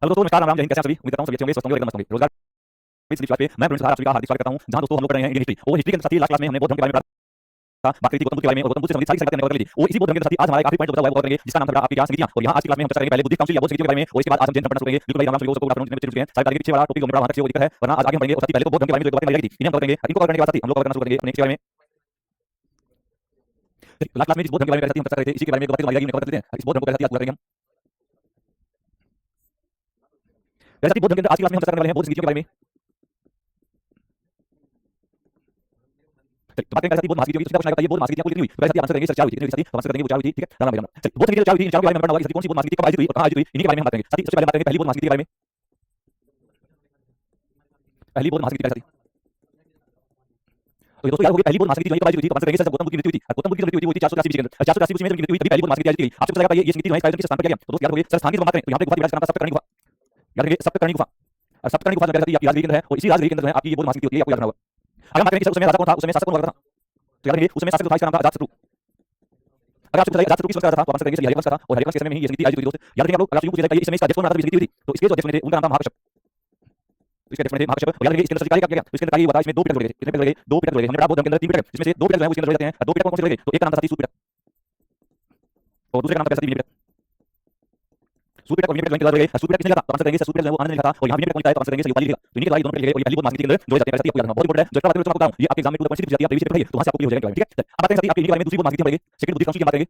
Hello दोस्तों, नमस्कार, राम राम, जय हिंद। कैसे हैं सभी? उम्मीद करता हूं सभी अच्छे होंगे, स्वस्थ होंगे और एकदम मस्त होंगे। रोजगार इस विश्वास पे मैं प्रोफेसर आप सभी का हार्दिक स्वागत करता हूं, जहां दोस्तों हम लोग कर रहे हैं इंडियन हिस्ट्री। और हिस्ट्री के साथ ही लास्ट क्लास में हमने बौद्ध धर्म के बारे में पढ़ा था, बात करी थी गौतम बुद्ध के बारे में, और गौतम बुद्ध से संबंधित सारी संगति हमने कवर कर ली थी। और इसी बौद्ध धर्म के साथ ही आज हमारा एक आखिरी पॉइंट जो बचा हुआ है वो करेंगे, जिसका नाम था आपकी ज्ञान संगतियां। और यहाँ आज की क्लास में हम चर्चा करेंगे पहले बुद्धिस्ट काउंसिल या बौद्ध संगतियों के बारे में, और इसके बाद आज हम जैन धर्म पढ़ना शुरू करेंगे। बिल्कुल भाई, राम राम, सभी को सबको गुड आफ्टरनून, जितने बच्चे हैं सारे तारीख पीछे वाला टॉपिक हमने पढ़ा, वहां तक कोई दिक्कत है, वरना आज आगे हम पढ़ेंगे। और साथ ही पहले तो बौद्ध धर्म के बारे में जो बातें बताई गई थी इन्हें हम कवर करेंगे। इनको कवर करने के बाद साथ ही हम लोग कवर करना शुरू करेंगे अपने के बारे में। लास्ट क्लास में जिस बौद्ध धर्म के बारे में हम चर्चा कर रहे थे, इसी के बारे में बातें बताई गई, उन्हें कवर कर लेते हैं। इस बौद्ध धर्म को पहले पूरा करेंगे हम। जैसे कि बौद्ध धर्म के अंदर आज की क्लास में हम चर्चा करने वाले हैं बौद्ध संगतियों के बारे में। तो बात करें कैसे बौद्ध महासंगति की, क्वेश्चन आएगा ये बौद्ध महासंगति कुल कितनी हुई, तो कैसे आंसर करेंगे सर 4 हुई थी, साथ ही आंसर करेंगे वो 4 हुई थी। ठीक है, राम राम। चलिए बौद्ध संगति 4 हुई थी, इन 4 के बारे में पढ़ना होगा कि कौन सी बौद्ध महासंगति कब आयोजित हुई और कहां आयोजित हुई, इन्हीं के बारे में हम बात करेंगे। साथ ही सबसे पहले बात करेंगे पहली बौद्ध महासंगति के बारे में। पहली बौद्ध महासंगति कैसी थी, तो ये दोस्तों याद होगी पहली बौद्ध महासंगति जो है कब आयोजित हुई थी, तो आंसर करेंगे सर जब गौतम बुद्ध की मृत्यु हुई थी। गौतम बुद्ध की मृत्यु हुई थी 483 BC के अंदर, 483 BC में मृत्यु हुई तभी पहली बौद्ध महासंगति आयोजित की गई। आपसे पूछा जाएगा ये संगति जो है इसका आयोजन किस स्थान पर किया गया, तो दोस्त याद होगी सर स्थान की बात करें तो यहां पे गुफा की बात करना था, सप्तकर्णी गुफा। याद रखिए सप्तकर्णी गुफा, और सप्तकर्णी गुफा जो है आपकी राजगीर के अंदर है, और इसी राजगीर के अंदर जो है आपकी ये बौद्ध महासंगति होती है, आपको याद रखना होगा। अगर बात करें कि उस समय राजा कौन था, उस समय शासक कौन हुआ करता था, तो याद रखिए उस समय शासक था, इसका नाम था अजातशत्रु। अगर आपसे पूछा जाए अजातशत्रु किस वंश का राजा था, तो आंसर करेंगे सर हरिवंश का था, और हरिवंश के समय में ही ये संगति आयोजित हुई। दोस्त याद रखिए आप लोग, अगर आपसे पूछा जाए इस समय इसका अध्यक्ष कौन रहा था, संगति हुई थी, तो इसके जो अध्यक्ष थे उनका नाम था महाकश्यप। इसके अध्यक्ष थे महाकश्यप। और याद रखिए इसके अंदर सरकारी क्या किया गया, तो इसके अंदर कार्य हुआ था, इसमें 2 पीटक जोड़े गए, कितने पीटक जोड़े गए, 2 पीटक जोड़े गए। हमने पढ़ा बौद्ध धर्म के अंदर 3 पीटक, जिसमें से 2 पीटक जो है वो इसके अंदर जोड़े जाते हैं। 2 पीटक कौन से जोड़े गए, तो एक का नाम था सूत पीटक, और दूसरे का नाम था विनय पीटक। सूत पीटक और विनय पीटक जोड़े गए। सूत पीटक किसने लिखा था, तो आंसर करेंगे सर सूत पीटक जो है वो आनंद ने लिखा था, और यहाँ विनय पीटक कौन लिखा है, तो आंसर करेंगे सर युगाली लिखा। तो इन्हीं के द्वारा ये दोनों पीटक लिखे, और ये पहली बौद्ध महासंगति के अंदर जोड़े जाते हैं। ऐसा आपको याद रखना बहुत इंपॉर्टेंट है, जो एक्स्ट्रा बात करें तो मैं आपको बताऊं, ये आपके एग्जाम में 2 क्वेश्चन पूछ जाती है, आप रिवीजन पे पढ़िए तो वहां से आपको क्लियर हो जाएगा। ठीक है, अब बात करें साथ ही आपके इन्हीं के बारे में दूसरी बौद्ध महासंगति हम पढ़ेंगे, सेकंड बुद्धिस्ट काउंसिल की बात करेंगे।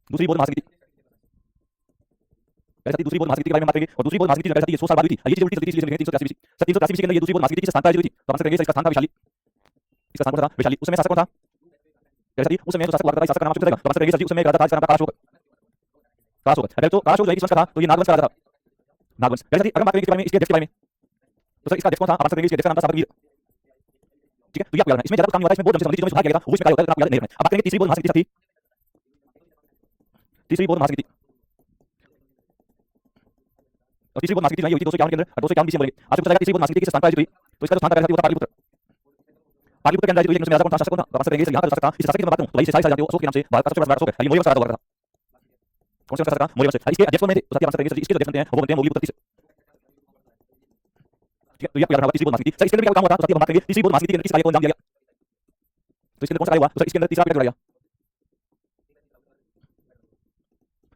दूसरी बौद्ध महासंगति ऐसा दूसरी बौद्ध महासंगति के बारे में बात करेंगे, और दूसरी बौद्ध महासंगति जो है ये 100 साल बाद हुई थी। ये चीज उल्टी चलती इसलिए 383 BC। 383 BC के अंदर ये दूसरी बौद्ध महासंगति किस स्थान पर आयोजित हुई थी, तो आंसर करेंगे इसका स्थान था वैशाली। इसका स्थान कौन था, वैशाली। उस समय शासक कौन था, जैसा कि उस समय जो शासक हुआ करता था, शासक का नाम आपको बताएगा, तो आंसर करेंगे सर उस समय एक राजा था जिसका नाम था कालाशोक। कालाशोक, अगर तो कालाशोक जो है किस वंश का था, तो ये नागवंश का राजा था, नागवंश। जैसा कि अगर बात करेंगे इसके बारे में, इसके अध्यक्ष के बारे में, तो सर इसका अध्यक्ष कौन था, आंसर करेंगे इसके अध्यक्ष का नाम था सातवीर। ठीक है, तो ये आपको याद रखना, इसमें ज्यादा काम नहीं होता, इसमें बौद्ध धर्म से संबंधित जो सुधार किया गया था वो इसमें क्या होता है, आपको याद नहीं रखना। अब बात करेंगे तीसरी बौद्ध महासंगति थी, तीसरी बौद्ध महासंगति, और तीसरी बौद्ध महासंगति जो है ये हुई थी 251 के अंदर, 251 BC में बोलेंगे। आपको बताएगा तीसरी बौद्ध महासंगति किस स्थान पर आयोजित हुई, तो इसका जो स्थान था वो था पाटलिपुत्र। पाटलिपुत्र के अंदर आयोजित हुई, लेकिन उसमें राजा कौन था, शासक कौन था, तो आंसर करेंगे यहाँ का शासक था, इस शासक की मैं बात करूं तो भाई से सारे जानते हो अशोक के नाम से भारत का सबसे बड़ा अशोक है, ये मौर्य वंश का राजा हुआ करता था। कौन से वंश का शासक था, मौर्य वंश। इसके अध्यक्ष कौन थे, तो आंसर करेंगे इसके जो अध्यक्ष बनते हैं वो बनते हैं मोगली पुत्र तीसरे। ठीक है, तो ये आपको याद रखना होगा तीसरी बौद्ध महासंगति। सर इसके अंदर क्या काम होता है, तो हम बात करेंगे तीसरी बौद्ध महासंगति के अंदर किस कार्य को अंजाम दिया गया, तो इसके अंदर कौन सा कार्य हुआ, तो सर इसके अंदर तीसरा पीटक जोड़ा गया।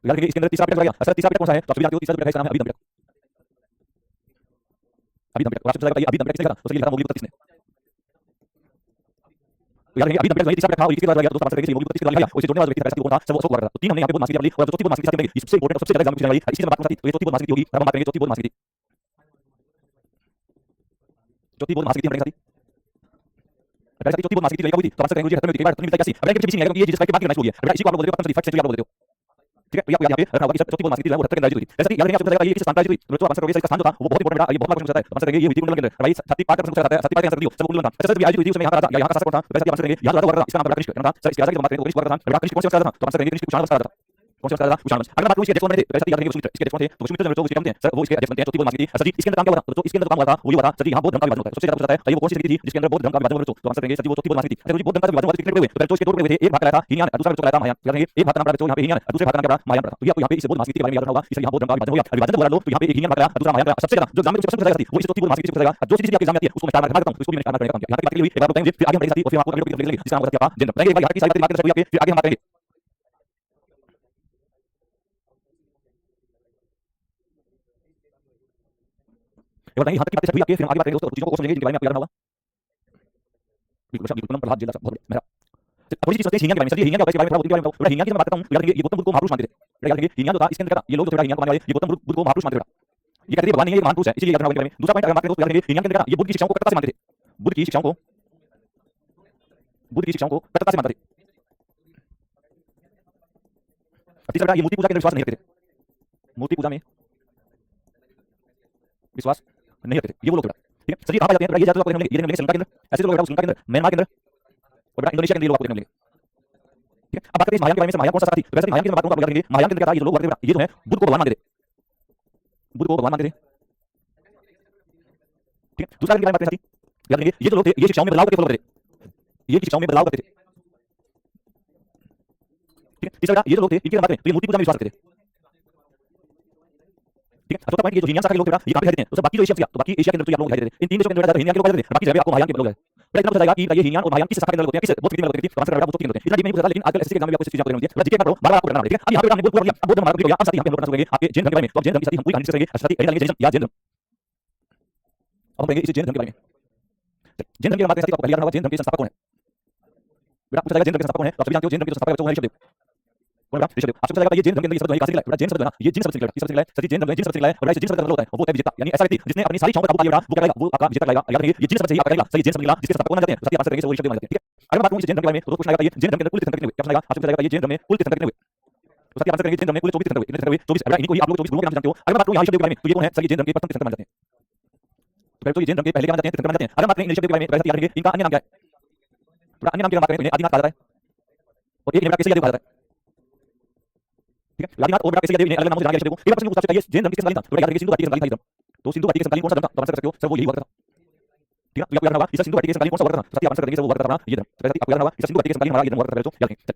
याद रखिए इसके अंदर तीसरा पीटक जोड़ा गया। सर तीसरा पीटक कौन सा है, तो आप सभी जानते हो तीसरा पीटक है, इसका नाम है अभिधम पीटक। अभिधम पीटक, आपसे पूछा जाएगा अभिधम पीटक किसने लिखा था, तो सही लिखा था मोगली पुत्र तीसरे। तो याद रखिए अभिधम पीटक जो है तीसरा पीटक था, और इसके द्वारा लिखा गया, दोस्तों आंसर करेंगे मोगली पुत्र तीसरे द्वारा लिखा गया, और इसे जोड़ने वाला व्यक्ति था कौन था, सब वो अशोक हुआ करता था। तो 3 हमने यहाँ पे बौद्ध महासंगति पढ़ ली, और चौथी बौद्ध महासंगति साथ में सबसे इंपॉर्टेंट सबसे ज्यादा एग्जाम में पूछने वाली इसकी बात करनी थी, तो ये चौथी बौद्ध महासंगति होगी। अब हम बात करेंगे चौथी बौद्ध महासंगति, चौथी बौद्ध महासंगति हम पढ़ेंगे साथी। अगर साथी चौथी बौद्ध महासंगति कब हुई थी, तो आंसर करेंगे मुझे 78 में बात नहीं मिलता कैसी, अब पीछे पीछे नहीं आएगा, ये जिस बात की नाइस हो गया, अब इसी को आप लोग बोलते हो पता नहीं फैक्ट सेंचुरी आप बोल देते हो। ठीक है, तो ये आपको यहाँ पे रखना होगा कि चौथी बौद्ध महासंगति जो है वो 78 के अंदर आयोजित हुई थी। जैसा कि याद रखिए आपको बताएगा ये किस स्थान पर आयोजित हुई, तो आंसर करोगे इसका स्थान जो था वो बहुत इंपॉर्टेंट है, ये बहुत बार क्वेश्चन आता है। आंसर करेंगे ये हुई थी कुंडल के अंदर, भाई साथी पार्ट का पूछा जाता है, साथी पार्ट का आंसर दियो, सब कुंडल था। अच्छा सर आयोजित हुई थी उसमें यहाँ का राजा यहाँ का शासक कौन था, तो वैसे आंसर करेंगे यहाँ राजा हुआ करता, इसका नाम था कनिष्क। था सर इसके राजा की बात करें तो कनिष्क हुआ करता था, कनिष्क कौन से राजा था, तो आंसर करेंगे कनिष्क कुषाण वंश का राजा था। कौन से राजा था, कुषाण वंश। अगर बात करूं इसके अध्यक्ष कौन बने, वैसे याद रखिए वसुमित्र, इसके अध्यक्ष कौन थे, तो वसुमित्र जो उसके बनते हैं सर वो इसके अध्यक्ष बनते हैं चौथी बौद्ध महासंगति। सर जी इसके अंदर काम क्या हुआ था, तो इसके अंदर काम हुआ था वो ये हुआ था सर जी यहाँ बौद्ध धर्म का विभाजन होता है, सबसे ज्यादा पूछा जाता है वो कौन सी संगति थी जिसके अंदर बौद्ध धर्म का विभाजन हुआ, तो आंसर करेंगे सर जी वो चौथी बौद्ध महासंगति। अच्छा जी बौद्ध धर्म का विभाजन हुआ कितने टुकड़े हुए, तो इसके 2 टुकड़े हुए थे, एक भाग का था हीनयान, दूसरा टुकड़ा था महायान। याद रखिए एक भाग का नाम पड़ा यहाँ पे हीनयान, दूसरे भाग का नाम पड़ा महायान पड़ा। तो ये आपको यहाँ पे इस बौद्ध महासंगति के बारे में याद रखना होगा, इसलिए यहाँ बौद्ध धर्म का विभाजन हो गया, विभाजन हुआ लो, तो यहाँ पे हीनयान भाग दूसरा महायान दूसरा। सबसे ज्यादा जो एग्जाम में क्वेश्चन पूछा जाता है वो इस चौथी बौद्ध महासंगति से पूछा जाएगा। जो चीज आपके एग्जाम में आती है उसको मैं स्टार मार्क करता हूं, इसको भी मैंने स्टार मार्क करने का काम किया। यहाँ तक बात करी हुई एक बार बताएंगे, फिर आगे हम बढ़ेंगे साथी, और फिर आपको अगले टॉपिक लेंगे जिसका नाम होता है आपका जन्म। एक बार यहाँ की सारी बात करते हुए फिर आगे हम बात करेंगे। ये बताएंगे यहाँ तक की बातें हुई आपके, फिर हम आगे बात करेंगे दोस्तों, चीजों को समझेंगे जिनके बारे में आपको याद रखना होगा। बिल्कुल बिल्कुल प्रहलाद जेला बहुत मेरा थोड़ी सी सोचते हैं हीनयान के बारे में। सर ये हीनयान क्या होता है, इसके बारे में थोड़ा बुद्ध के बारे में बताओ। हीनयान की मैं बात करता हूं, याद रखिए ये गौतम बुद्ध को महापुरुष मानते थे। याद रखिए हीनयान जो था इसके अंदर क्या था, ये लोग जो थोड़ा हीनयान को मानने वाले ये गौतम बुद्ध को महापुरुष मानते थे। ये कहते थे भगवान नहीं है, ये महान पुरुष है, इसलिए याद रखना होगा इनके बारे में। दूसरा पॉइंट अगर बात करें तो याद रखिए हीनयान के अंदर ये बुद्ध की शिक्षाओं को कट्टरता से मानते थे, बुद्ध की शिक्षाओं को कट्टरता से मानते थे। तीसरा ये मूर्ति पूजा के अंदर विश्वास नहीं रखते थे, मूर्ति पूजा में विश्वास नहीं रखते थे, ये वो लोग थे। ठीक है सर जी कहां पाए जाते हैं, ये जाते हैं ये श्रीलंका के अंदर, ऐसे लोग श्रीलंका के अंदर, म्यांमार के अंदर और बेटा इंडोनेशिया के अंदर ये लोग आपको देखने मिलेंगे। ठीक है अब बात करते हैं महायान के बारे में। महायान कौन सा था, तो वैसे महायान की बात करूंगा आप याद महायान के अंदर क्या था, ये लोग ये जो है बुद्ध को भगवान मानते थे, बुद्ध को भगवान मानते थे। ठीक है दूसरा के बारे में बात करें याद रखिए ये जो लोग थे ये शिक्षाओं में बदलाव करके फॉलो करते थे, ये शिक्षाओं में बदलाव करते थे। ठीक है तीसरा ये जो लोग थे इनकी बात करें तो ये मूर्ति पूजा में विश्वास करते थे, ठीक है। चौथा पॉइंट, ये जो हीनियन शाखा के लोग थे ये कहां पे रहते हैं, तो सब बाकी जो एशिया तो बाकी एशिया के अंदर तो आप लोग दिखाई देते हैं, इन तीन देशों के अंदर हीनियन के लोग रहते हैं, बाकी जगह आपको महायान के लोग हैं। पहले इतना बताएगा कि ये हीनियन और महायान किस शाखा के अंदर होते हैं, किस बहुत कितने लोग होते हैं, तो आंसर करना बहुत कितने होते हैं, इतना डीप नहीं पता, लेकिन आजकल एसएससी के एग्जाम में आपको इस चीज आपको देनी होती है, जीके का बार-बार आपको करना है। ठीक है, अब यहां पे हमने पूरा लिया, अब बहुत हमारा हो गया, अब साथ ही हम लोग करना शुरू करेंगे आपके जैन धर्म के बारे में। तो जैन धर्म की साथ ही हम पूरी कहानी डिस्कस करेंगे, साथ ही करेंगे जैन या जैन धर्म। अब हम करेंगे इस जैन धर्म के बारे में। जैन धर्म की बात करते हैं, आपको पहले याद रखना जैन धर्म के संस्थापक कौन है। बेटा पूछा जाएगा जैन धर्म के संस्थापक कौन है, तो आप सभी जानते हो जैन धर्म के संस्थापक कौन है, ऋषभदेव। कौन है ऋषभदेव। आपको पता है ये जैन धर्म के अंदर ये शब्द कहां से निकला है, जैन शब्द है ना, ये जिन शब्द से निकला है, इस शब्द से निकला है, सभी जैन धर्म में जिन शब्द से निकला है, और जिन शब्द का मतलब होता है वो होता है विजेता, यानी ऐसा व्यक्ति जिसने अपनी सारी क्षमता काबू पा लिया वो क्या करेगा, वो आपका विजेता कहलाएगा। याद रखिए ये जिन शब्द से ही आपका कहलाएगा, सही जैन शब्द निकला जिसके संस्थापक कौन माने जाते हैं, सभी आंसर करेंगे वो ऋषभदेव माने जाते हैं। ठीक है, अगर बात करूं इस जैन धर्म के बारे में तो क्वेश्चन आएगा ये जैन धर्म के अंदर कुल तीर्थंकर कितने हुए, क्या पूछा जाएगा, आपसे पूछा जाएगा ये जैन धर्म में कुल तीर्थंकर कितने हुए, तो सभी आंसर करेंगे जैन धर्म में कुल 24 तीर्थंकर हुए, 24। इनको ही आप लोग 24 गुरुओं के नाम से जानते हो। अगर बात करूं यहां ऋषभदेव के बारे में तो ये कौन है, सर ये जैन धर्म के प्रथम तीर्थंकर माने जाते हैं। तो पहले तो ये जैन धर्म के पहले क्या माने जाते हैं, तीर्थंकर माने जाते हैं। अगर बात करें ऋषभदेव के बारे में तो याद रखिए इनका अन्य नाम क्या है, थोड़ा अन्य नाम की बात करें तो इन्हें आदिनाथ कहा जाता है, और एक निम्रा केसरी देव कहा जाता है। ठीक है, आदिनाथ और निम्रा केसरी देव इन्हें अलग नामों से जाना गया ऋषभदेव को। एक प्रश्न पूछा जाता है जैन धर्म किसके समकालीन था, तो याद रखिए सिंधु घाटी के समकालीन था। तो सिंधु घाटी के समकालीन कौन सा धर्म था, तो आंसर कर सकते हो सर वो यही हुआ करता था। ठीक है, तो आपको याद होगा इस सिंधु घाटी के समकालीन कौन सा हुआ करता था, सभी आंसर करेंगे सर वो हुआ करता था ये धर्म। तो आपको याद होगा इस सिंधु घाटी के समकालीन हमारा ये धर्म हुआ करता था, तो याद रखें।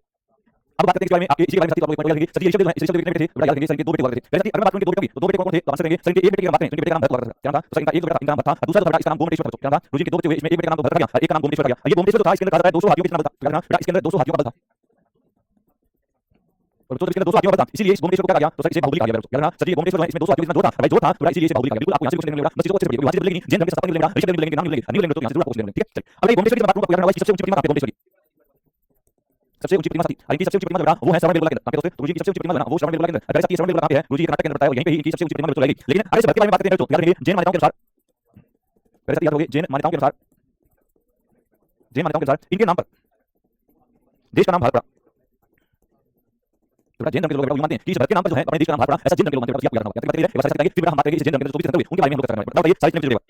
अब बात करते हैं इस बारे में, आपके इसी के बारे में साथी आपको एक पॉइंट याद रखेंगे, सर ये ऋषभदेव है, इस ऋषभदेव कितने बेटे थे, याद रखेंगे सर के दो बेटे हुआ करते थे। पहले अगर बात करें दो बेटे की तो दो बेटे कौन थे, तो आंसर करेंगे सर के एक बेटे की बात करें तो बेटे का नाम भरत हुआ करता था, क्या था, तो सर इनका एक बेटा इनका नाम भरत था, दूसरा जो था इसका नाम गोमटेश्वर था, क्या था, रोजी के दो बच्चे हुए, इसमें एक बेटे का नाम भरत था और एक का नाम गोमटेश्वर था। ये गोमटेश्वर था इसके अंदर कहा जाता है 200 हाथियों के नाम था, क्या था, इसके अंदर 200 हाथियों का बल था, और तो इसके अंदर 200 हाथियों का बल था, इसीलिए इस गोमटेश्वर को क्या कहा गया, तो सर इसे बाहुबली कहा गया। याद रखना सर ये गोमटेश्वर है, इसमें 200 हाथियों के साथ था, भाई जो था थोड़ा इसीलिए इसे बाहुबली कहा गया। बिल्कुल आपको यहां से क्वेश्चन मिलेगा, बस चीजों को अच्छे से पढ़िए, हाथी मिलेगी, जैन धर्म के संस्थापक मिलेगा, ऋषभदेव मिलेंगे, नाम मिलेंगे, नहीं मिलेंगे तो यहां से जरूर आपको क्वेश्चन मिलेंगे। ठीक है, अब ये गोमटेश्वर की बात करूं तो याद रखना सबसे ऊंची प्रतिमा कहां पे, गोमटेश्वर की सबसे ऊंची प्रतिमा थी, इनकी सबसे ऊंची प्रतिमा बेटा वो है श्रवण बेलगोला के अंदर। दोस्तों गुरुजी की सबसे ऊंची प्रतिमा वो श्रवण बेलगोला के अंदर, अगर सत्य श्रवण बेलगोला कहां पे है, गुरुजी कर्नाटक के अंदर बताया वो यहीं पे ही इनकी सबसे ऊंची प्रतिमा लगेगी। लेकिन आगे से भक्ति के बारे में बात करते हैं तो याद रखिए जैन मान्यताओं के अनुसार, पहले से याद रखोगे जैन मान्यताओं के अनुसार, जैन मान्यताओं के अनुसार इनके नाम पर देश का नाम भारत पड़ा। तो जैन धर्म के लोग ये मानते हैं कि इस भारत के नाम पर जो है अपने देश का नाम भारत पड़ा, ऐसा जैन धर्म के लोग मानते हैं। आपको याद रखना होगा, फिर ऐसा फिर हम बात करेंगे इस जैन धर्म के अंदर 24 तीर्थंकर हुए उनके बारे में हम लोग चर्चा करेंगे। बताइए सारे कितने हुए,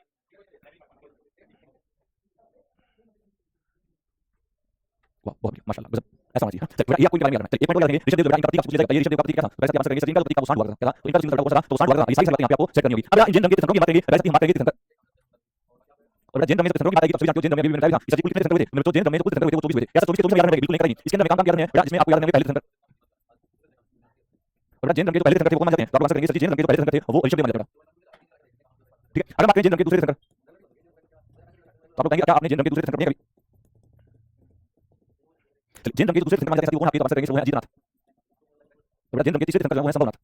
वाह बहुत माशाल्लाह गजब, ऐसा होना चाहिए। ये आपको इनके बारे में याद रखना है। एक पॉइंट याद रखेंगे ऋषभदेव का इनका प्रतीक आपको पूछा जाएगा, ये ऋषभदेव का प्रतीक क्या था, वैसे आंसर करेंगे सर इनका प्रतीक का वो सांड हुआ करता था, तो इनका जो लड़का था तो सांड हुआ करता था। ये सारी बातें यहां पे आपको सेट करनी होगी। अब जैन धर्म के तीर्थंकरों की बात करेंगे, वैसे हम बात करेंगे तीर्थंकर, और जैन धर्म में तीर्थंकरों की बात आएगी तो सभी जानते हो जैन धर्म में भी बताया था कि सभी कुल कितने तीर्थंकर हुए थे, तो जैन धर्म में कुल तीर्थंकर हुए थे वो 24 हुए थे। ऐसा 24 के 24 याद रखना बिल्कुल नहीं करेंगे, इसके अंदर काम क्या करना है बेटा, इसमें आपको याद रखना है पहले तीर्थंकर, और जैन धर्म के जो पहले तीर्थंकर थे वो कौन माने जाते हैं, तो आप आंसर करेंगे सर जैन धर्म के जो पहले तीर्थंकर थे वो ऋषभदेव माने जाते हैं। ठीक है, अगर बात करें जैन धर्म के दूसरे तीर्थंकर तो आप लोग कहेंगे क्या आपने जैन धर्म के दूसरे तीर्थंकर नहीं कभी, जैन धर्म के दूसरे तीर्थंकर माने जाते हैं वो आपके आंसर करेंगे वो है अजीतनाथ। तो जैन धर्म के तीसरे तीर्थंकर वो है संभवनाथ,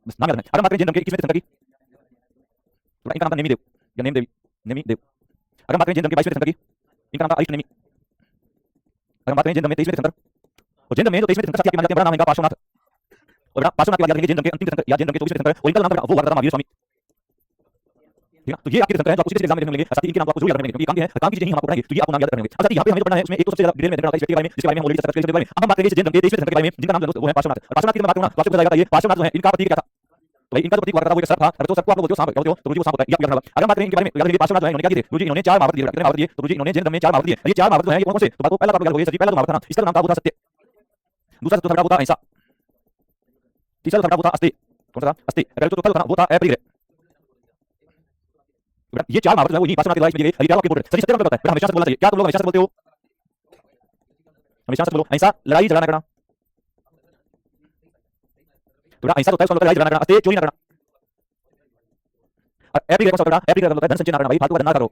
बस नाम याद रखना है। अगर बात करें जैन धर्म के 21वें तीर्थंकर की तो इनका नाम था नेमी देव या नेम देवी, नेमी देव। अगर बात करें जैन धर्म के 22वें तीर्थंकर की इनका नाम था अरिष्ट नेमी। अगर बात करें जैन धर्म में 23वें तीर्थंकर, और जैन धर्म में जो 23वें तीर्थंकर साथी आपके माने जाते हैं बड़ा नाम इनका पार्श्वनाथ, और बेटा पार्श्वनाथ की बात याद रखेंगे जैन धर्म के अंतिम तीर्थंकर या जैन धर्म के 24वें तीर्थंकर, और इनका नाम था वो हुआ करता था महावीर स्वामी। ठीक है, तो ये आपके तीर्थंकर हैं जो आपको सीधे एग्जाम में देखने मिलेंगे, साथ ही इनके नाम आपको जरूर याद रखने मिलेंगे क्योंकि काम की चीजें ही हम आपको पढ़ाएंगे, तो ये आपको नाम याद रखने होंगे। साथ ही यहाँ पे हमें जो पढ़ना है उसमें एक तो सबसे ज्यादा डिटेल में देखना होता है इस व्यक्ति के बारे में जिसके बारे में हम ऑलरेडी चर्चा कर चुके हैं। अब हम बात करेंगे जैन धर्म के 23वें तीर्थंकर के बारे में जिनका नाम वो है पार्श्वनाथ। पार्श्वनाथ की बात करूँ ना तो आपको पता चलेगा ये पार्श्वनाथ जो है इनका प्रतीक क्या था, भाई इनका प्रतीक हुआ करता था वो एक सर्प था, तो सर्प को आप लोग बोलते हो सांप, क्या बोलते हो, तो गुरुजी वो सांप होता है, ये आपको याद रखना। अगर बात करें इनके बारे में याद रखिए पार्श्वनाथ जो है इन्होंने क्या दिए, गुरुजी इन्होंने 4 महाभारत दिए, कितने महाभारत दिए, तो गुरुजी इन्होंने जैन धर्म में 4 महाभारत दिए। ये 4 महाभारत जो है ये कौन से, तो बात को पहला आप लोग याद रखोगे, पहला जो महाभारत था ना इसका नाम था वो था सत्य, दूसरा जो था वो था अहिंसा, तीसरा जो था वो था अस्तेय, कौन सा था अस्तेय, अगर जो था वो था अपरिग्रह। ये 4 महाभारत जो है वो इन्हीं पार्श्वनाथ के द्वारा इसमें दिए गए। ये क्या आपके बोल रहे हैं सर सत्य मतलब होता है, हमेशा सच बोलना चाहिए, क्या तुम लोग हमेशा सच बोलते हो, हमेशा सच बोलो। अहिंसा लड़ाई झगड़ा ना करना, तो अहिंसा होता है उसका मतलब लड़ाई झगड़ा ना करना, अस्तेय चोरी ना करना, और अपरिग्रह कौन सा होता है, अपरिग्रह मतलब होता है धन संचय ना करना, भाई फालतू का धन ना करो,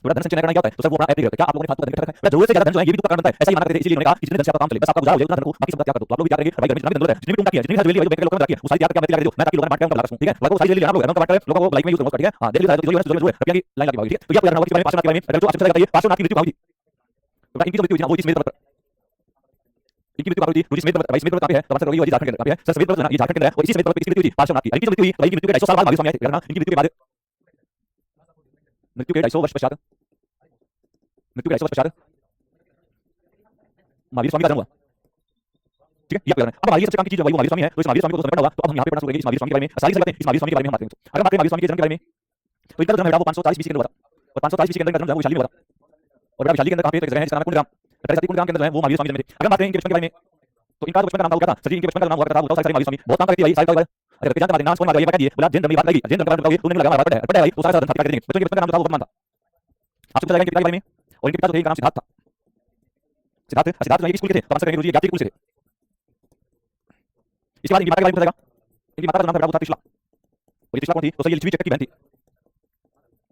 थोड़ा धन संचय करना क्या होता है, तो सर वो अपना एपी करता है। क्या आप लोगों ने फालतू धन इकट्ठा रखा है, जरूरत से ज्यादा धन जो है ये भी तो करना बनता है, ऐसा ही माना करते हैं। इसीलिए उन्होंने कहा कि जितने धन से आपका काम चले बस आपका गुजारा हो जाए उतना धन को बाकी सब क्या कर दो। तो आप लोग क्या करेंगे भाई, घर में जितना भी धन है जितनी भी तुम किया जितनी भी हवेली है जो बैंक के लोगों ने रखी है वो सारी त्याग करके मैं लगा दे दो, मैं ताकि लोगों ने बांट के उनको लगा सकूं। ठीक है, लोगों को सारी ले लेना, लोग का बांट कर लोगों को लाइक में यूज करो, ठीक है। हां देख लीजिए जो रुपया की लाइन लगी भाई, ठीक है। तो ये आपको जानना होगा कि पार्श्वनाथ के बारे में अगर तो आपसे बताइए पार्श्वनाथ की मृत्यु कहाँ हुई थी, तो इनकी जो मृत्यु हुई ना वो इस समेत पर्वत, इनकी मृत्यु कहाँ हुई थी, वो समेत पर्वत, भाई समेत पर्वत कहां पे है, तो आंसर होगी वो झारखंड के अंदर, कहां पे है सर समेत पर्वत, ये झारखंड के अंदर है, और इसी समेत पर्वत पे इसकी मृत्यु हुई पार्श्वनाथ की। इनकी जो मृत्यु हुई, इनकी मृत्यु के 250 साल बाद महावीर स्वामी आए थे, इनकी मृत्यु के बाद, मृत्यु के 250 वर्ष पश्चात, मृत्यु के 250 वर्ष पश्चात महावीर स्वामी का जन्म हुआ। ठीक है, ये आपको याद रखना। अब महावीर सबसे काम की चीज है वही महावीर स्वामी है, तो इस महावीर स्वामी को तो समझना होगा। तो अब हम यहाँ पे पढ़ना शुरू करेंगे इस महावीर स्वामी के बारे में, सारी बातें इस महावीर स्वामी के बारे में हम बात करेंगे। अगर बात करें महावीर स्वामी के जन्म के बारे में तो इनका जो जन्म है वो 540 बीसी के अंदर हुआ था, और 540 बीसी के अंदर जन्म जो है वो विशाली में हुआ था, और विशाली के अंदर कहां पे एक जगह है जिसका नाम है कुंडग्राम, पहले कुंडग्राम के अंदर जो है वो महावीर स्वामी जन्मे थे। अगर बात करें इनके बचपन के बारे में तो इनका बचपन का नाम क्या था, सर इनके बचपन का नाम हुआ करता था बहुत सारे महावीर स्वामी, बहुत काम करती है भाई, सारी अगर जानते हैं नाम कौन आ गया ये बता दिए, बोला जैन धर्म की बात लगी, जैन धर्म का बताओगे तुमने लगा महाभारत पढ़ा है भाई, तो सारा साधन था देंगे। बच्चों के बचपन का नाम जो था वो वर्तमान था। आपसे पूछा जाएगा इनके पिता के बारे में, और इनके पिता जो थे इनका नाम सिद्धार्थ था, सिद्धार्थ सिद्धार्थ जो है स्कूल के थे, तो आंसर करेंगे गुरुजी ज्ञाति के कुल से थे। इसके बाद इनकी माता के बारे में पूछा जाएगा, इनकी माता का नाम था वो था त्रिशला। और ये त्रिशला कौन थी? तो सर ये लिच्छवी चेटक की बहन थी।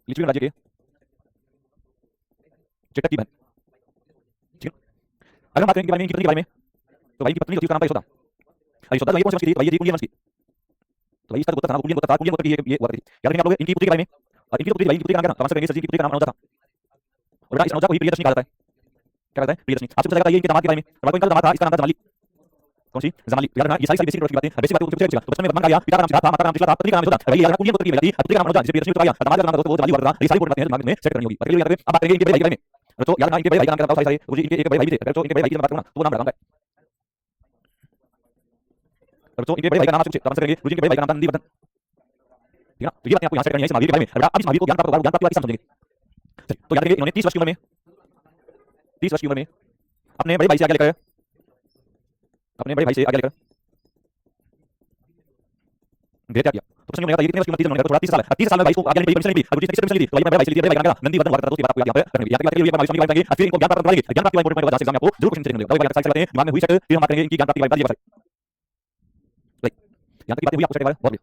लिच्छवी राज्य के चेटक की बहन। ठीक है। अगर हम बात करें इनके बारे में, इनकी पत्नी के बारे में, तो भाई की पत्नी जो थी उसका नाम था यशोदा। यशोदा भाई कौन सी वंश की थी? भाई ये थी कुलियन वंश की। तो भाई इसका गोत्र था कुलियन गोत्र था, कुलियन गोत्र की ये हुआ थी। याद रखेंगे आप लोग इनकी पुत्री के बारे में। और इनकी पुत्री भाई की पुत्री का नाम क्या था? आंसर करेंगे सर जी की पुत्री का नाम अनुजा था। और बेटा इस अनुजा को ही प्रियदर्शनी कहा जाता है। क्या कहता है? प्रियदर्शनी। आपसे पूछा जाता है ये इनके दामाद के बारे में। तो इनका दामाद था, इसका नाम था जमाली। कौन सी? जमाली। याद रखना ये सारी बेसिक की बातें, बेसिक बातें उनसे पूछेगा। तो बचपन में भगवान का या पिता का नाम सिद्धार्थ था, माता का नाम त्रिशला था, पत्नी का नाम यशोदा। भाई याद रखना कुलियन गोत्र की बेटी, पुत्री का नाम अनुजा, जिसे प्रियदर्शनी बताया। दामाद का नाम वो जमाली हुआ था। ये सारी बातें दिमाग में सेट करनी होगी। अब बात करेंगे इनके भाई के बारे में। तो याद रखना इनके भाई का नाम क्या था? सारे जी इनके एक भाई भी थे। तो इनके भाई की बात करूं ना तो नाम लगाऊंगा। तो इनके भाई का नाम आपसे पूछे, आंसर करेंगे गुरुजी इनके भाई का नाम था नंदीवर्धन। ठीक है। तो ये बात आपको यहां से करनी है इस महावीर के बारे में। अब इस महावीर को ज्ञान प्राप्त होगा, ज्ञान प्राप्ति वाली समझेंगे। तो याद रखिए इन्होंने 30 वर्ष की उम्र में 30 वर्ष की उम्र में अपने बड़े भाई से आगे लेकर भेद क्या किया। तो प्रश्न ये कितने वर्ष की उम्र थी उन्होंने? थोड़ा 30 साल। 30 साल में भाई को आगे नहीं परमिशन ली। गुरु जी ने किससे परमिशन ली? तो भाई मैं भाई से ली, भाई का नंदीवर्धन हुआ था। तो ये बात आपको यहां पे करनी है। याद रखिए ये बात स्वामी बताएंगे। फिर इनको ज्ञान प्राप्त करवाएंगे। ज्ञान प्राप्ति वाला इंपॉर्टेंट बात एग्जाम में आपको जरूर क्वेश्चन देंगे। भाई साइड चलाते हैं दिमाग में हुई सेट, फिर हम बात करेंगे इनकी ज्ञान प्राप्ति वाली बात। ये बात भाई यहां तक की बातें हुई आपको सेट बहुत बढ़िया।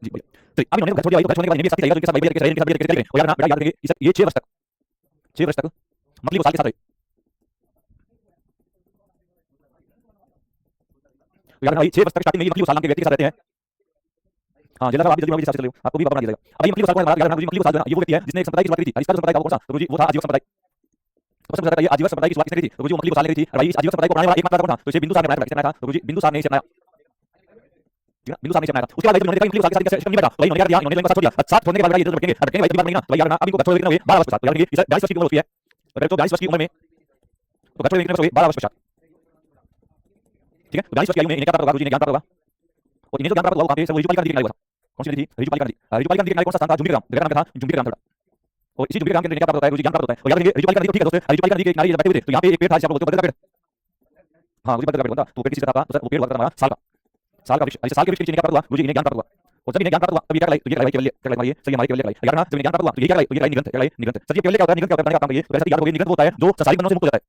जी बोलिए। तो अब इन्होंने घर छोड़ दिया। घर छोड़ने के बाद इन्हें साथ जाएगा, तो इनके साथ बाइबल लेके चलेंगे। और याद रखेंगे ये 6 वर्ष तक 6 वर्ष तक मछली को साल के साथ रहे। तो याद रखना भाई 6 वर्ष तक स्टार्टिंग में ये मछली को साल नाम के व्यक्ति के साथ रहते हैं। हाँ जेला साहब आप भी जल्दी में हिसाब से चले आपको भी बना दिया जाएगा। अब ये मछली को साल को याद रखना गुरुजी मछली को साल जो है ये वो व्यक्ति है जिसने एक संप्रदाय की शुरुआत करी थी। इसका संप्रदाय का कौन सा? तो गुरुजी वो था आजीवन संप्रदाय। तो सबसे पहले आजीवन संप्रदाय की शुरुआत किसने की थी? तो गुरुजी वो मछली को साल ने की थी। और भाई इस आजीवन संप्रदाय को बनाने वाला एकमात्र कौन था? तो इसे बिंदुसार ने बनाया। किसने बनाया था? तो गुरुजी बिंदुसार ने इसे बनाया। ठीक है बिंदुसार ने इसे बनाया था। उसके बाद इन्होंने देखा मछली को साल के साथ कैसे नहीं बैठा। भाई इन्होंने क्या किया? इन्होंने इनका साथ छोड़ दिया। साथ छोड़ने के बाद ये इधर भटकेंगे भटकेंगे भाई बात नहीं ना। भाई याद रखना अब इनको घर छोड़ देना हुए 12 वर्ष के साथ। याद रखिए 42 वर्ष की उम्र होती है। अगर तो 42 वर्ष की उम्र में तो घर छोड़ देने में 12 वर्ष के साथ। ठीक है। तो 42 वर्ष की आयु में इन्हें क्या प्राप्त होगा? गुरुजी ने ज्ञान प्राप्त होगा। और इन्हें जो ज्ञान प्राप्त हुआ वहां पे सब ऋजुपालिका नदी के किनारे हुआ था। कौन सी नदी थी? ऋजुपालिका नदी। ऋजुपालिका नदी के किनारे कौन सा स्थान था? जुम्बिर ग्राम। जगह नाम क्या था? जुम्बिर ग्राम था। और इसी जुम्बिर ग्राम के अंदर क्या प्राप्त होता है? गुरुजी ज्ञान प्राप्त होता है। और याद रखिए ऋजुपालिका नदी तो ठीक है दोस्तों, ऋजुपालिका नदी के किनारे बैठे हुए थे तो यहाँ पे एक पेड़ था जिसे आप लोग बोलते हो बरगद का पेड़। हाँ गुरुजी बरगद का पेड़ था। तो पेड़ किसी का था? तो सर वो पेड़ हुआ था हमारा साल का वृक्ष। ऐसे साल के वृक्ष के नीचे क्या प्राप्त हुआ? गुरुजी इन्हें ज्ञान प्राप्त हुआ। और जब इन्हें ज्ञान प्राप्त हुआ तब ये क्या कहलाई? तो ये कहलाई केवल्य। क्या कहलाई? सही हमारी केवल्य कहलाई। याद रखना जब इन्हें ज्ञान प्राप्त हुआ तो ये क्या कहलाई? तो ये कहलाई निगंध। क्या कहलाई? निगंध। सर ये केवल्य क्या होता है? निगंध क्या होता है? काम करिए। तो ऐसा याद रखिए निगंध होता है जो संसारिक बंधनों से मुक्त हो जाता है।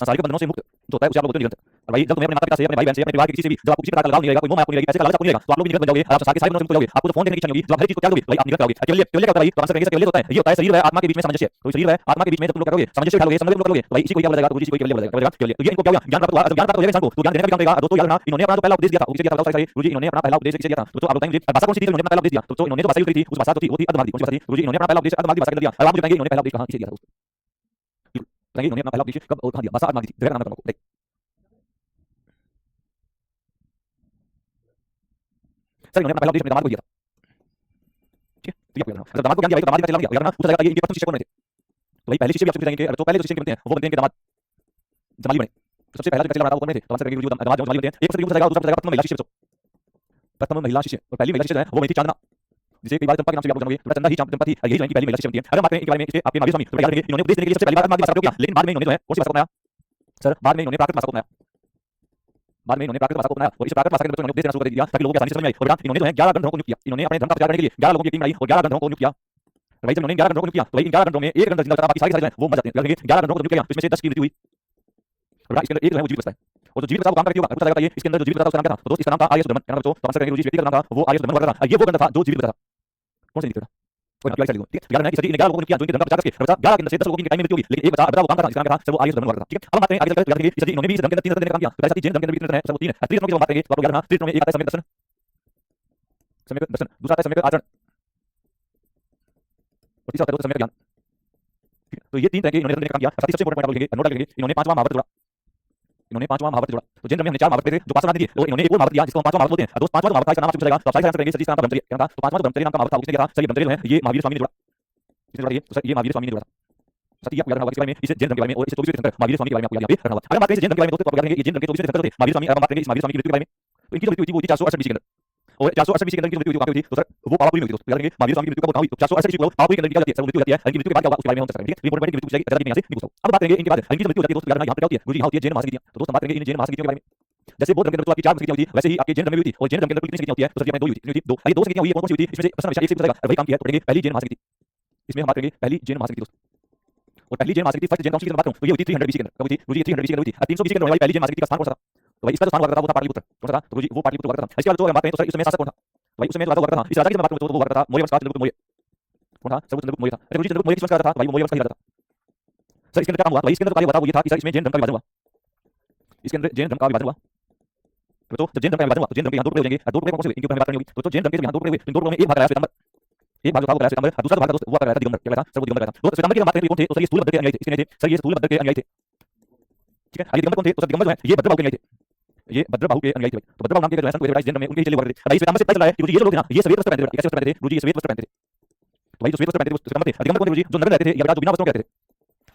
संसारिक बंधनों से मुक्त जो होता है उसे आप लोग बोलते हैं निगंध। और भाई जब तुम्हें अपने माता पिता से, अपने भाई बहन से, अपने परिवार के किसी से भी जब आपको किसी प्रकार का लगाव नहीं रहेगा, कोई मोह आपको नहीं रहेगी, पैसे का लालच आपको नहीं रहेगा, तो आप लोग निगंध बन जाओगे। आप संसार के सारे बंधनों से मुक्त हो जाओगे। आपको तो फोन देखने की इच्छा नहीं होगी, जो आप हर चीज को त्याग दोगे भाई आप निगंध पाओगे। केवल्य केवल्य क्या होता है भाई? तो आंसर करेंगे केवल्य होता है ये होता है शरीर व आत्मा के बीच में सामंजस्य। तो शरीर व आत्मा के बीच में जब तुम लोग करोगे सामंजस्य बिठा लोगे, समन्वय करोगे तो भाई इसी को क्या बोला जाएगा? तो इसी को केवल्य बोला जाएगा। केवल्य। तो ये इनको क्या हुआ? ज्ञान प्राप्त हुआ। जब ज्ञान प्राप्त हो जाएगा इंसान को तो ज्ञान देने का भी काम करेगा। दोस्तों याद रखना इन्होंने अपना जो पहला उपदेश दिया था वो किसे दिया था? बताओ सारे गुरुजी इन्होंने अपना पहला उपदेश किसे दिया था? तो आप बताएंगे भाषा कौन सी थी इन्होंने अपना पहला उपदेश दिया? तो इन्होंने जो भाषा यूज करी थी उस भाषा तो थी वो थी अधमार्गी। कौन सी भाषा थी? गुरुजी इन्होंने अपना पहला उपदेश अधमार्गी भाषा के अंदर दिया। अब आप मुझे बताएंगे इन्होंने पहला उपदेश कहां किसे दिया था? बताएंगे इन्होंने अपना पहला उपदेश कब और कहां दिया? भाषा अधमार्गी थी। जगह का नाम बताओ। सर इन्होंने अपना पहला उपदेश दामाद को दिया था। ठीक है तो ये आपको दामाद को ज्ञान दिया भाई तो दामाद का चला गया। यार ना पूछा जाएगा ये इनके प्रथम शिष्य कौन थे? तो भाई पहले शिष्य भी आपसे पूछेंगे तो पहले जो शिष्य बनते हैं वो बनते हैं दामाद जमाली बने। तो सबसे पहला जो चला रहा था वो कौन थे? तो आंसर करेंगे गुरुजी दामाद जमाली बनते हैं। एक प्रश्न पूछा जाएगा दूसरा पूछा जाएगा प्रथम महिला शिष्य। प्रथम महिला शिष्य और पहली महिला शिष्य है वो बनी थी चांदना, जिसे कई बार चंपा के नाम से आप लोग जानोगे। तो चंदा ही चंपा थी, यही जो इनकी पहली महिला शिष्य बनती है। अगर बात करें इनके बारे में इसके आपके महावीर स्वामी तो याद रखिए इन्होंने उपदेश देने के लिए सबसे पहली बार अधमार्गी भाषा का प्रयोग किया। लेकिन बाद में इन्होंने जो है कौन सी भाषा को अपनाया? सर बाद में इन्होंने प्राकृत भाषा को अपनाया। बाद में इन्होंने प्राकृत भाषा को अपनाया और इस प्राकृत भाषा के अंदर इन्होंने उपदेश देना शुरू कर दिया ताकि लोगों को आसानी से समझ में आए। और इन्होंने जो है 11 ग्रंथों को नियुक्त किया। इन्होंने अपने धर्म का प्रचार करने के लिए 11 लोगों की टीम बनाई और 11 ग्रंथों को नियुक्त किया। भाई जब इन्होंने 11 ग्रंथों को नियुक्त किया तो भाई इन 11 ग्रंथों में एक ग्रंथ जिनका बाकी सारे जो है वो मर जाते हैं। 11 ग्रंथों को नियुक्त किया इसमें से 10 की मृत्यु हुई और इसके अंदर एक जो है वो जीवित बचता है। और जो जीवित बचा वो काम करके होगा पूछा जाएगा ये इसके अंदर जो जीवित बचा उसका नाम क्या था? तो दोस्त इसका नाम था आर्य सुदर्मन। क्या नाम? तो आंसर करेंगे गुरुजी व्यक्ति का नाम था वो आर्य सुदर्मन हुआ था। ये वो ग्रंथ था जो जीवित बचा था। कौन सा जीवित था? कोई ना चलेगा। ठीक है याद रखना कि सभी ने 11 लोगों को किया जो इनके धर्म का प्रचार करके बचा 11 के अंदर से 10 लोगों की टाइम में मृत्यु होगी। लेकिन एक बचा वो काम था जिसका नाम क्या था? सर वो आर्य सुदर्मन हुआ था। ठीक है अब बात करें आगे चलकर याद रखिए सभी इन्होंने भी इस धर्म के अंदर 3 देने का काम किया। तो ऐसा कि जैन धर्म के अंदर भी 3 है सब 3 है। 3 की बात करेंगे तो आपको याद रखना 3 में एक आता है सम्यक दर्शन, सम्यक दर्शन, दूसरा आता है सम्यक आचरण और तीसरा आता है सम्यक ज्ञान। तो ये 3 तरह के इन्होंने देने का काम किया। साथ ही सबसे इंपॉर्टेंट पॉइंट लिखेंगे नोट लिखेंगे इन्होंने 5वां महाभारत जोड़ा। इन्होंने 5वां महाभारत जोड़ा। तो जिन में हमने 4 महाभारत थे जो 5 रात की तो इन्होंने एक और महाभारत दिया जिसको हम 5वां महाभारत बोलते हैं। दोस्त 5वां महाभारत का नाम आपसे पूछा जाएगा तो आप सारे आंसर करेंगे सर इसका नाम था ब्रह्मचर्य। क्या था? तो 5वां ब्रह्मचर्य नाम का महाभारत था उसने किया था। सर ये ब्रह्मचर्य है ये महावीर स्वामी ने जोड़ा। इसने जोड़ा ये तो सर ये महावीर स्वामी ने जोड़ा। साथ ही आपको याद रखना होगा इसके बारे में इसे जैन धर्म के बारे में और इसे 24वें तीर्थंकर महावीर स्वामी के बारे में आपको याद यहाँ पे रखना होगा। अगर बात करें जैन धर्म के बारे में दोस्तों तो आपको याद रखेंगे ये जैन धर्म के 24वें तीर्थंकर थे महावीर स्वामी। अब बात करेंगे इस महावीर स्वामी की मृत्यु के बारे में तो इनकी जो मृत्यु हुई थी वो हुई 468 BC के अंदर और 468 BC के अंदर की मृत्यु हुई तो सर वो पावापुरी में हुई। दोस्तों याद रखेंगे महावीर स्वामी की मृत्यु कब हुई? तो 468 BC को पावापुरी के अंदर की जाती है। सर मृत्यु हो जाती है। इनकी मृत्यु के बाद क्या होगा उसके बारे में हम चर्चा करेंगे। ठीक है इंपॉर्टेंट की मृत्यु पूछेगी ज्यादा यहाँ से नहीं पूछता। अब बात करेंगे इनके बाद इनकी मृत्यु हो जाती है दोस्तों याद रखना यहाँ पे क्या होती है? गुरुजी यहाँ होती है जैन महासंगीतियां। तो दोस्तों बात करेंगे इन जैन महासंगीतियों के बारे में। जैसे बौद्ध धर्म के अंदर आपकी 4 संगीतियां होती है वैसे ही आपके जैन धर्म में हुई थी और जैन धर्म के अंदर कितनी संगीतियां होती है? तो सर हमें 2 हुई थी। 2 ये 2 संगीतियां हुई है कौन सी हुई थी? इसमें से प्रश्न हमेशा एक से पूछा जाएगा। वही काम किया है तो पढ़ेंगे पहली जैन महासंगीति। इसमें हम बात करेंगे पहली जैन महासंगीति दोस्तों और पहली जैन महासंस्कृति फर्स्ट जैन काउंसिल की बात करूं तो ये हुई थी 300 बीसी के अंदर, कब हुई थी गुरुजी 300 बीसी के अंदर हुई थी। 300 बीसी के अंदर होने वाली पहली जैन महासंस्कृति का स्थान कौन सा था? तो भाई इसका जो स्थान हुआ करता था वो था पाटलिपुत्र। कौन सा था? तो गुरुजी वो पाटलिपुत्र हुआ करता था। इसके बाद जो हम बात करें तो सर इस समय शासक कौन था? तो भाई उस समय जो राजा हुआ करता था, इस राजा की मैं बात करूं तो वो हुआ करता था मौर्य वंश का चंद्रगुप्त मौर्य। कौन था? सर चंद्रगुप्त मौर्य था। अरे गुरुजी चंद्रगुप्त मौर्य किस वंश का राजा था? भाई वो मौर्य वंश का ही राजा था। सर इसके अंदर क्या काम हुआ? तो भाई इसके अंदर कार्य हुआ था वो ये था कि सर इसमें जैन धर्म का विभाजन हुआ। इसके अंदर जैन धर्म का विभाजन हुआ। तो जब जैन धर्म का विभाजन हुआ तो जैन धर्म के यहाँ दो टुकड़े हो जाएंगे। दो टुकड़े कौन से हुए? इनके ऊपर हमें बात करनी होगी। तो जैन धर्म के यहाँ दो टुकड़े हुए, इन दो टुकड़ों में एक भाग आया श्वेतांबर, एक भाग जो था वो गया श्वेतांबर, और दूसरा भाग था दोस्त वो क्या था दिगंबर। क्या था? सर वो दिगंबर था। तो श्वेतांबर की बात करें तो कौन थे? तो सर ये स्थूलभद्र के अनुयायी थे। इसके अनुयायी थे सर, ये स्थूलभद्र के अनुयायी थे। ठीक है, आगे दिगंबर कौन थे? तो सर दिगंबर जो है ये भद्रबाहु के अनुयायी थे। ये भद्रबाहु के अनुयायी थे। तो भद्रबाहु नाम के जो है संत हुए जैन धर्म में उनके चले हुए थे। अब श्वेतांबर से पता चला है कि ये जो लोग थे ना ये श्वेत वस्त्र पहनते थे। कैसे वस्त्र पहनते थे? गुरुजी ये श्वेत वस्त्र पहनते थे। तो भाई जो श्वेत वस्त्र पहनते थे वो श्वेतांबर थे। दिगंबर कौन थे गुरुजी? जो नगर रहते थे या जो बिना वस्त्रों के रहते थे।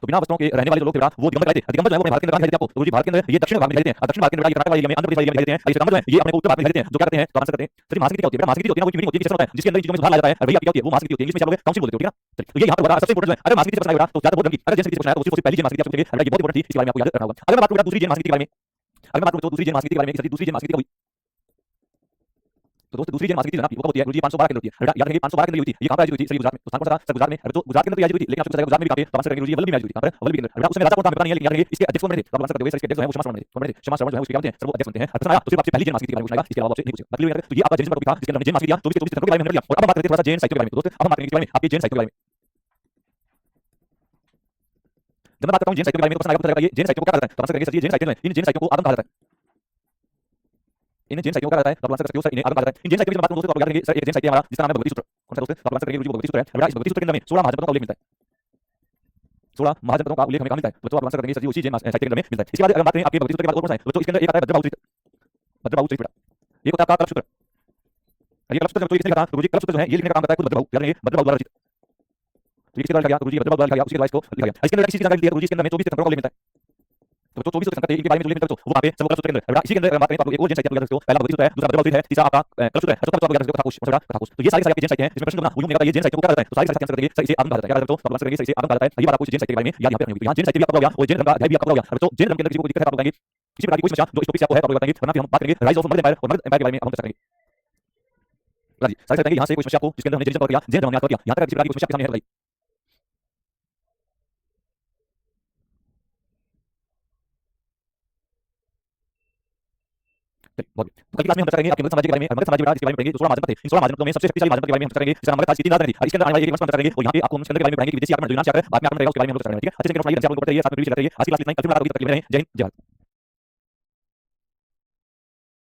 तो बिना वस्त्रों के रहने वाले जो लोग थे वो दिगंबर कहलाते थे। दिगंबर जो है वो भारत के अंदर दिखाई देते हैं आपको। तो गुरुजी भारत के अंदर ये दक्षिण भाग में दिखाई देते हैं। दक्षिण भाग के अंदर ये कर्नाटक वाले एरिया में, आंध्र प्रदेश वाले एरिया में दिखाई देते हैं। श्वेतांबर जो है ये अपने को उत्तर भाग में दिखाई देते हैं। जो क्या करते हैं? तो आंसर करते हैं सर महासंस्कृति क्या होती है? महासंस्कृति होती है ना, वो मीटिंग होती है किससे होता है जिसके अंदर इन चीजों में सुधार लाया जाता है। और भैया क्या होती है? वो महासंस्कृति होती है। इंग्लिश में क्या बोलोगे? काउंसिल बोलते हो। ठीक है ना? तो ये यहाँ पर बड़ा सबसे इंपोर्टेंट जो है, अगर महासंस्कृति से प्रश्न आएगा तो ज्यादा बहुत की, अगर जैन संस्कृति से प्रश्न आएगा तो सिर्फ पहली जैन महासंस्कृति आप पूछेंगे। ये बहुत इंपोर्टेंट थी, इसके बारे में आपको याद रखना होगा। अगर मैं बात करूं दूसरी जैन महासंस्कृति के बारे में, अगर मैं बात करूं तो दूसरी जैन महासंस्कृति के बारे में, दूसरी जैन महासंस्कृति हुई तो दोस्त दूसरी जैन महासंस्कृति ना वो कब होती है? गुरुजी 512 के अंदर होती है। याद रखिए 512 के अंदर हुई थी। ये कहां पर आई हुई थी? सर गुजरात में। तो स्थान कौन सा? सर गुजरात में। तो गुजरात के अंदर तो आई हुई थी, लेकिन आपको पता है गुजरात में कहां पे? तो आंसर करेंगे गुरुजी वल्लभी में आई हुई थी। कहां पर? वल्लभी के अंदर। उसमें राजा कौन था हमें पता नहीं है, लेकिन याद रखिए इसके अध्यक्ष कौन बने थे? तो आप आंसर कर दोगे सर इसके अध्यक्ष जो है वो क्षमा श्रवण बने थे। क्षमा श्रवण जो है उसके क्या होते हैं? सर वो अध्यक्ष बनते हैं। प्रश्न आया तो सिर्फ आपसे पहली जैन महासंस्कृति के बारे में पूछेगा, इसके अलावा आपसे नहीं पूछेगा। मतलब तो ये आपका जैन टॉपिक था जिसके अंदर हमने जैन महासंस्कृति दिया, 24 के 24 के बारे में हमने लिया। और अब हम बात करते हैं थोड़ा सा जैन साहित्य के बारे में। तो दोस्त अब हम बात करेंगे इसके बारे में, आपके जैन साहित्य के बारे में। जब मैं बात करता हूं जैन साहित्य के बारे में तो प्रश्न आएगा, पता चलेगा ये जैन साहित्य को क्या कहता है? तो आंसर करेंगे सर ये जैन साहित्य है, इन जैन साहित्य को आगम कहा जाता है। इन जैन साहित्यों का रहता है। तो आंसर कर सकते हो सर इन्हें आगम कहा जाता है। इन जैन साहित्य की बात करूं दोस्तों तो याद रखिए सर एक जैन साहित्य हमारा जिसका नाम है भगवती सूत्र। कौन सा दोस्त? तो आंसर करेंगे भगवती सूत्र है। इस भगवती सूत्र के अंदर में 16 महाजनपदों का उल्लेख मिलता है। 16 महाजनपदों का उल्लेख हमें कहां मिलता है? तो आप आंसर करेंगे सर जी उसी जैन साहित्य के अंदर में मिलता है। इसके बाद अगर बात करें आपके भगवती सूत्र के बाद और कौन सा है तो इसके अंदर एक आता है भद्रबाहु चरित्र। भद्रबाहु चरित्र ये होता है आपका कल्प सूत्र। ये कल्प सूत्र जो किसने लिखा था? तो गुरुजी कल्प सूत्र जो है ये लिखने का काम करता है खुद भद्रबाहु। याद रखिए भद्रबाहु द्वारा रचित। तो किसके द्वारा लिखा गया? गुरुजी भद्रबाहु द्वारा लिखा गया, उसके द्वारा इसको लिखा गया। इसके अंदर किसी चीज की जानकारी दी है गुरुजी, इसके अंदर में 24 तीर्थंकरों का उल्लेख मिलता है। तो 24 तीर्थंकर इनके बारे में जो उल्लेख मिलता है तो वो वहां पे सब कल्प सूत्र के अंदर। इसी के अंदर बात करें तो एक और जैन साहित्य याद रखते हो। पहला भगवती सूत्र है, दूसरा भद्रबाहु है, तीसरा आपका कल्प सूत्र है, चौथा आपको याद रखते हो कथाकोश। कथाकोश तो ये सारे जैन साहित्य हैं। इसमें प्रश्न करना वो ये जैन साहित्य को क्या कहता है? तो सारे साहित्य आंसर करेंगे सर इसे आगम कहा जाता है। याद रखते हो तो आंसर करेंगे सर इसे आगम कहा जाता है। ये बात आपको जैन साहित्य के बारे में याद यहाँ पे रखनी होगी। यहाँ जैन साहित्य भी आपका हो गया और जैन धर्म का अध्याय भी आपका हो गया। तो जैन धर्म के अंदर किसी को दिक्कत है आप बताएंगे, किसी प्रकार की कोई समस्या जो इस टॉपिक से आपको है तो आप बताएंगे, वरना फिर हम बात करेंगे राइज ऑफ मगध एम्पायर और मगध एम्पायर के बारे में हम चर्चा करेंगे। जी सारे बताएंगे यहाँ से कोई समस्या आपको जिसके अंदर हमने जैन कवर किया, जैन धर्म याद कर दिया, यहाँ तक किसी प्रकार की कोई समस्या आपके सामने है बताइए। बहुत कल की क्लास में हम चर्चा करेंगे आपके मगध साम्राज्य के बारे में। मगध साम्राज्य के बारे में पढ़ेंगे जो 16 महाजनपद थे। इन 16 महाजनपदों में सबसे शक्तिशाली महाजनपद के बारे में हम चर्चा करेंगे जिसका नाम है ताजकीर्ति नाथ नदी। इसके अंदर आने वाले एक वंश पर चर्चा करेंगे और यहाँ पे आपको हम इसके अंदर के बारे में पढ़ेंगे कि विदेशी आक्रमण जो यूनान से आकर बाद में आक्रमण करेगा उसके बारे में हम लोग चर्चा करेंगे। ठीक है, अच्छे से नोट बनाइए, आपको पता है ये साथ में प्रीवियस चलते रहिए। आज की क्लास इतना ही, कल फिर मुलाकात होगी, तब तक के लिए रहें। जय हिंद, जय भारत।